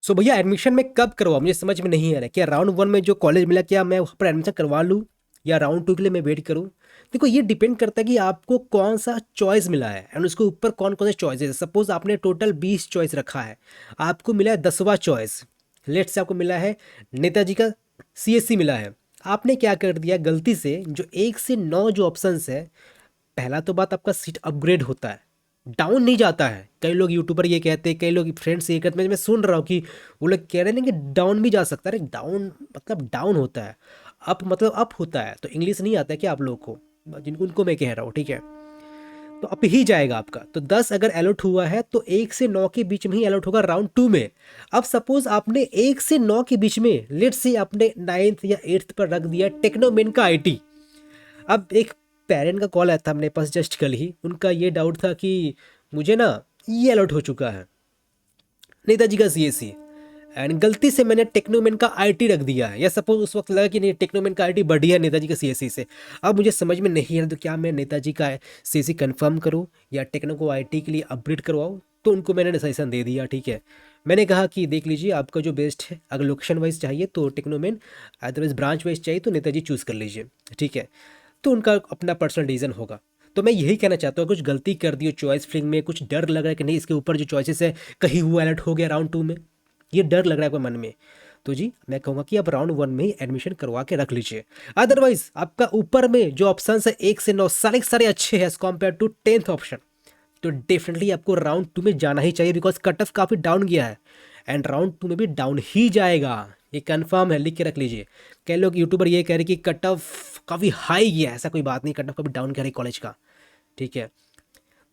सो भैया एडमिशन मैं कब करवाऊँ, मुझे समझ में नहीं आ रहा है। क्या राउंड वन में जो कॉलेज मिला क्या मैं वहाँ पर एडमिशन करवा लूँ, या राउंड टू के लिए मैं वेट करूँ? देखो ये डिपेंड करता है कि आपको कौन सा चॉइस मिला है एंड उसके ऊपर कौन कौन से चॉइसेस है। सपोज आपने टोटल 20 चॉइस रखा है, आपको मिला है 10वां चॉइस। लेट से आपको मिला है नेताजी का सीएससी मिला है। आपने क्या कर दिया गलती से, जो 1 से 9 जो ऑप्शंस है, पहला तो बात आपका सीट अपग्रेड होता है, डाउन नहीं जाता है। कई लोग यूट्यूबर ये कहते हैं, कई लोग फ्रेंड्स ये कहते हैं, मैं सुन रहा हूँ कि वो लोग कह रहे हैं कि डाउन भी जा सकता है। अरे डाउन मतलब डाउन होता है, अप मतलब अप होता है। तो इंग्लिश नहीं आता है क्या आप लोग को, जिनको उनको मैं कह रहा हूँ, ठीक है? तो अप ही जाएगा आपका। तो 10 अगर अलॉट हुआ है तो 1 से 9 के बीच में ही अलॉट होगा राउंड टू में। अब सपोज आपने 1 से 9 के बीच में, लेट से आपने 9th या 8th पर रख दिया टेक्नोमेन का आईटी। अब एक पेरेंट का कॉल आया था मेरे पास जस्ट कल ही, उनका ये डाउट था कि मुझे ना ये अलर्ट हो चुका है नेताजी का सीएससी, एंड गलती से मैंने टेक्नोमेन का आईटी रख दिया है, या सपोज उस वक्त लगा कि नहीं टेक्नोमेन का आईटी बढ़िया है नेताजी का सीएससी से। अब मुझे समझ में नहीं है तो क्या मैं नेताजी का सीएससी कंफर्म करूं या टेक्नो को आईटी के लिए अपग्रेड करवाऊं? तो उनको मैंने सजेशन दे दिया, ठीक है। मैंने कहा कि देख लीजिए आपका जो बेस्ट है, अगर लोकेशन वाइज चाहिए तो टेक्नोमेन, अदरवाइज ब्रांच वाइज चाहिए तो नेताजी चूज़ कर लीजिए, ठीक है। तो उनका अपना पर्सनल डिसीजन होगा। तो मैं यही कहना चाहता हूँ, कुछ गलती कर दी हो चॉइस फिलिंग में, कुछ डर लग रहा है कि नहीं इसके ऊपर जो चॉइसेस है कहीं वो अलर्ट हो गया राउंड टू में, ये डर लग रहा है आपके मन में, तो जी मैं कहूँगा कि आप राउंड वन में ही एडमिशन करवा के रख लीजिए। अदरवाइज आपका ऊपर में जो ऑप्शन है 1 से 9 सारे के सारे अच्छे हैं as compare to 10th option, तो डेफिनेटली आपको राउंड टू में जाना ही चाहिए, बिकॉज कट ऑफ काफ़ी डाउन गया है एंड राउंड टू में भी डाउन ही जाएगा, ये कंफर्म है, लिख के रख लीजिए। कई लोग यूट्यूबर ये कह रहे कि कट ऑफ काफ़ी हाई गया है, ऐसा कोई बात नहीं, कट ऑफ कभी डाउन कह रही कॉलेज का, ठीक है।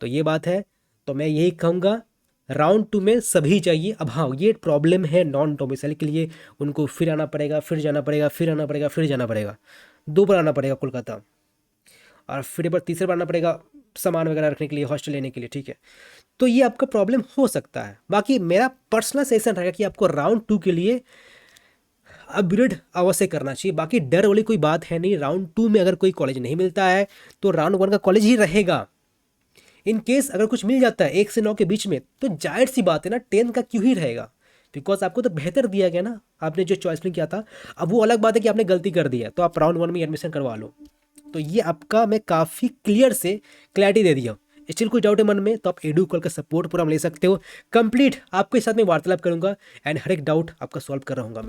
तो ये बात है। तो मैं यही कहूँगा राउंड टू में सभी चाहिए। अब हाँ ये प्रॉब्लम है नॉन डोमिसाइल के लिए, उनको फिर आना पड़ेगा, फिर जाना पड़ेगा, फिर आना पड़ेगा, फिर जाना पड़ेगा, 2 बार आना पड़ेगा कोलकाता, और फिर एक बार तीसरे बार आना पड़ेगा सामान वगैरह रखने के लिए, हॉस्टल लेने के लिए, ठीक है। तो ये आपका प्रॉब्लम हो सकता है। बाकी मेरा पर्सनल सजेशन रहेगा कि आपको राउंड टू के लिए अपग्रेड अवश्य करना चाहिए। बाकी डर वाली कोई बात है नहीं, राउंड टू में अगर कोई कॉलेज नहीं मिलता है तो राउंड वन का कॉलेज ही रहेगा। इन केस अगर कुछ मिल जाता है 1 से 9 के बीच में, तो जाहिर सी बात है ना 10 का क्यों ही रहेगा, बिकॉज आपको तो बेहतर दिया गया ना, आपने जो चॉइस नहीं किया था। अब वो अलग बात है कि आपने गलती कर दी है, तो आप राउंड वन में एडमिशन करवा लो। तो ये आपका मैं काफ़ी क्लियर से क्लैरिटी दे दिया हूँ। स्टिल कोई डाउट है मन में तो आप एडू कॉल का सपोर्ट पूरा ले सकते हो। कंप्लीट आपके साथ में वार्तालाप करूंगा एंड हर एक डाउट आपका सॉल्व कर रहा हूँ मैं।